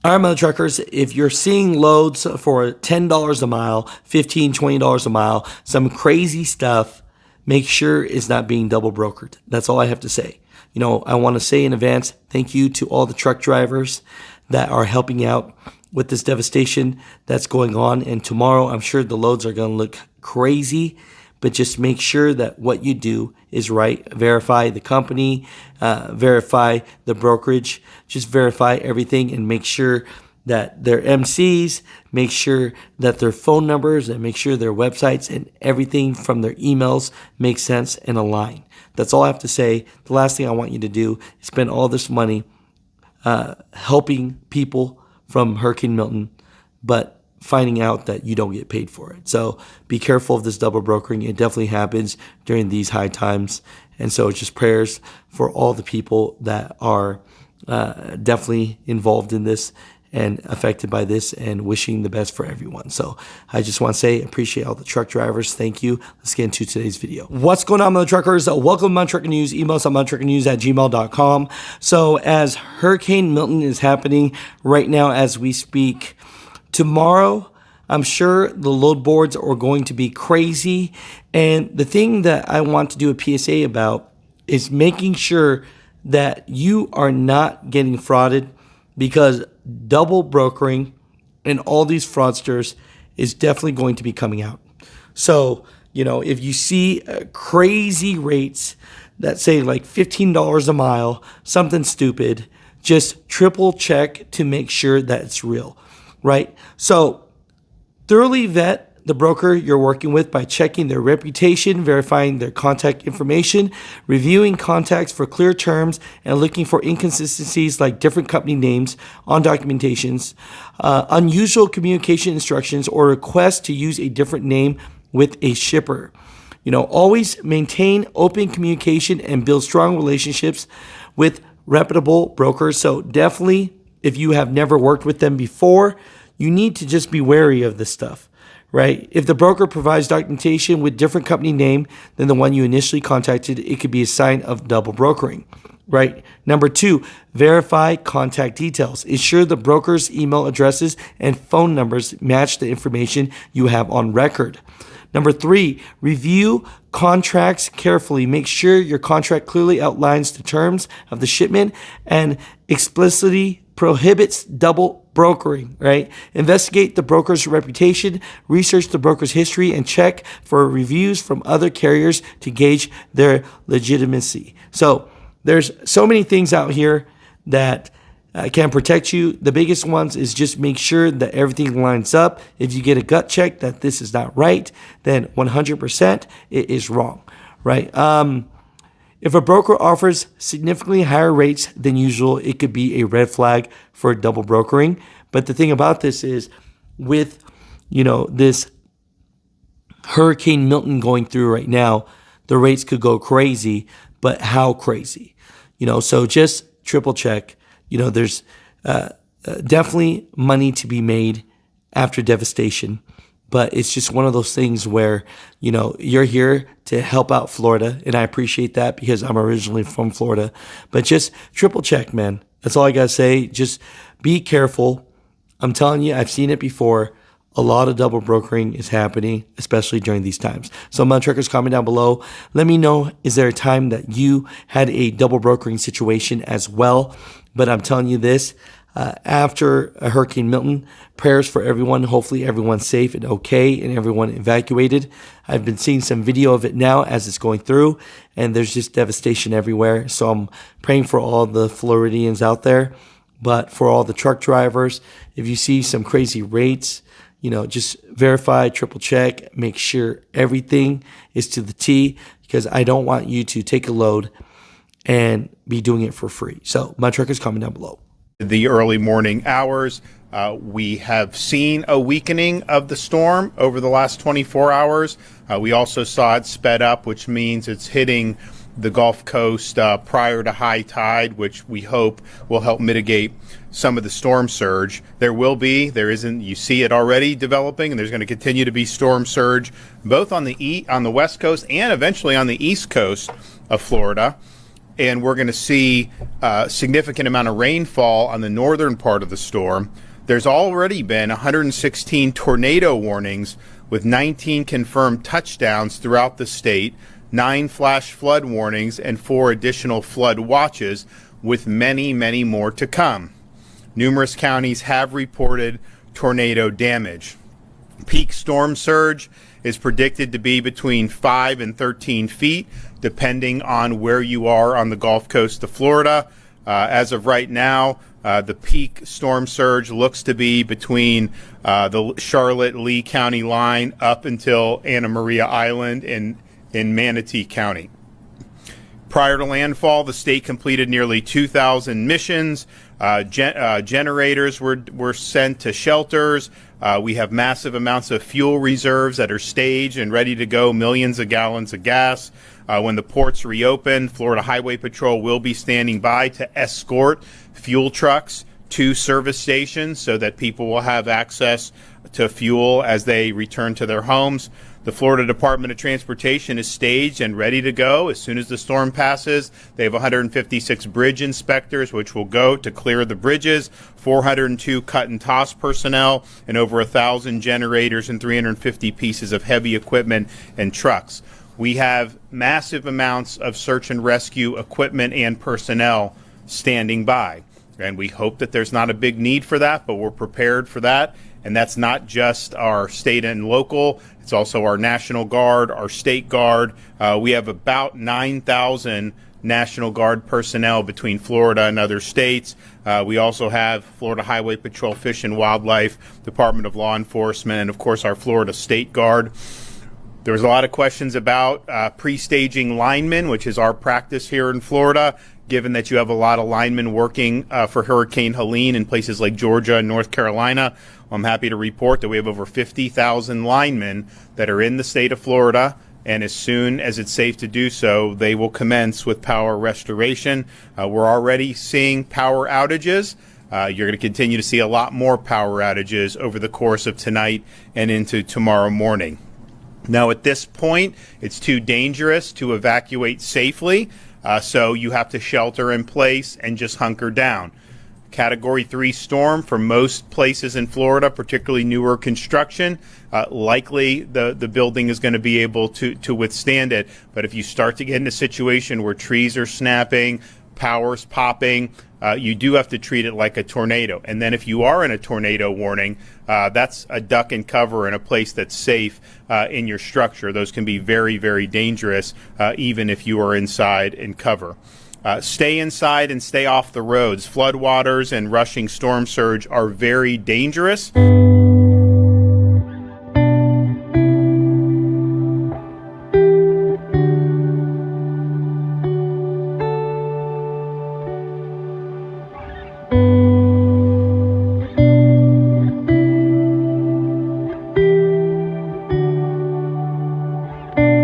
All right, Mutha Truckers, if you're seeing loads for $10 a mile, $15, $20 a mile, some crazy stuff, make sure it's not being double brokered. That's all I have to say. I want to say in advance, thank you to all the truck drivers that are helping out with this devastation that's going on. And tomorrow, I'm sure the loads are going to look crazy, but just make sure that what you do is right. Verify the company, verify the brokerage, just verify everything and make sure that their MCs, make sure that their phone numbers and make sure their websites and everything from their emails make sense and align. That's all I have to say. The last thing I want you to do is spend all this money helping people from Hurricane Milton, but finding out that you don't get paid for it. So be careful of this double brokering. It definitely happens during these high times. And so just prayers for all the people that are definitely involved in this and affected by this, and wishing the best for everyone. So I just want to say, appreciate all the truck drivers. Thank you. Let's get into today's video. What's going on, Mutha Truckers? Welcome to Mutha Trucker News. Email us at muthatruckernews@gmail.com. So as Hurricane Milton is happening right now as we speak, tomorrow, I'm sure the load boards are going to be crazy. And the thing that I want to do a PSA about is making sure that you are not getting frauded, because double brokering and all these fraudsters is definitely going to be coming out. So, if you see crazy rates that say like $15 a mile, something stupid, just triple check to make sure that it's real, right? So thoroughly vet the broker you're working with by checking their reputation, verifying their contact information, reviewing contacts for clear terms, and looking for inconsistencies like different company names on documentations, unusual communication instructions, or requests to use a different name with a shipper. Always maintain open communication and build strong relationships with reputable brokers. So definitely, if you have never worked with them before, you need to just be wary of this stuff. Right? If the broker provides documentation with different company name than the one you initially contacted, it could be a sign of double brokering. Right? Number 2, verify contact details. Ensure the broker's email addresses and phone numbers match the information you have on record. Number 3, review contracts carefully. Make sure your contract clearly outlines the terms of the shipment and explicitly prohibits double brokering, right? Investigate the broker's reputation, research the broker's history, and check for reviews from other carriers to gauge their legitimacy. So there's so many things out here that can protect you. The biggest ones is just make sure that everything lines up. If you get a gut check that this is not right, then 100% it is wrong, right? If a broker offers significantly higher rates than usual, it could be a red flag for double brokering. But the thing about this is, with this Hurricane Milton going through right now, the rates could go crazy. But how crazy? So just triple check. There's definitely money to be made after devastation. But it's just one of those things where, you're here to help out Florida. And I appreciate that because I'm originally from Florida. But just triple check, man. That's all I got to say. Just be careful. I'm telling you, I've seen it before. A lot of double brokering is happening, especially during these times. So Mutha Truckers, comment down below. Let me know, is there a time that you had a double brokering situation as well? But I'm telling you this, after Hurricane Milton, prayers for everyone. Hopefully everyone's safe and okay and everyone evacuated. I've been seeing some video of it now as it's going through, and there's just devastation everywhere. So I'm praying for all the Floridians out there. But for all the truck drivers, if you see some crazy rates, just verify, triple check, make sure everything is to the T, because I don't want you to take a load and be doing it for free. So Mutha Truckers, comment down below. The early morning hours, we have seen a weakening of the storm over the last 24 hours. We also saw it sped up, which means it's hitting the Gulf Coast prior to high tide, which we hope will help mitigate some of the storm surge. You see it already developing, and there's going to continue to be storm surge both on the West Coast and eventually on the East Coast of Florida. and we're going to see a significant amount of rainfall on the northern part of the storm. There's already been 116 tornado warnings with 19 confirmed touchdowns throughout the state, 9 flash flood warnings, and 4 additional flood watches, with many, many more to come. Numerous counties have reported tornado damage. Peak storm surge is predicted to be between 5 and 13 feet, depending on where you are on the Gulf Coast of Florida. As of right now, the peak storm surge looks to be between the Charlotte-Lee County line up until Anna Maria Island in Manatee County. Prior to landfall, the state completed nearly 2,000 missions. Generators were sent to shelters. We have massive amounts of fuel reserves that are staged and ready to go, millions of gallons of gas. When the ports reopen, Florida Highway Patrol will be standing by to escort fuel trucks to service stations so that people will have access to fuel as they return to their homes. The Florida Department of Transportation is staged and ready to go as soon as the storm passes. They have 156 bridge inspectors, which will go to clear the bridges, 402 cut and toss personnel, and over 1,000 generators and 350 pieces of heavy equipment and trucks. We have massive amounts of search and rescue equipment and personnel standing by. And we hope that there's not a big need for that, but we're prepared for that. And that's not just our state and local, it's also our National Guard, our State Guard. We have about 9,000 National Guard personnel between Florida and other states. We also have Florida Highway Patrol, Fish and Wildlife, Department of Law Enforcement, and of course our Florida State Guard. There was a lot of questions about pre-staging linemen, which is our practice here in Florida, given that you have a lot of linemen working for Hurricane Helene in places like Georgia and North Carolina. I'm happy to report that we have over 50,000 linemen that are in the state of Florida, and as soon as it's safe to do so, they will commence with power restoration. We're already seeing power outages. You're going to continue to see a lot more power outages over the course of tonight and into tomorrow morning. Now, at this point, it's too dangerous to evacuate safely, so you have to shelter in place and just hunker down. Category 3 storm for most places in Florida, particularly newer construction, likely the building is going to be able to withstand it. But if you start to get in a situation where trees are snapping, power's popping, you do have to treat it like a tornado. And then if you are in a tornado warning, that's a duck and cover in a place that's safe in your structure. Those can be very, very dangerous, even if you are inside in cover. Stay inside and stay off the roads. Floodwaters and rushing storm surge are very dangerous.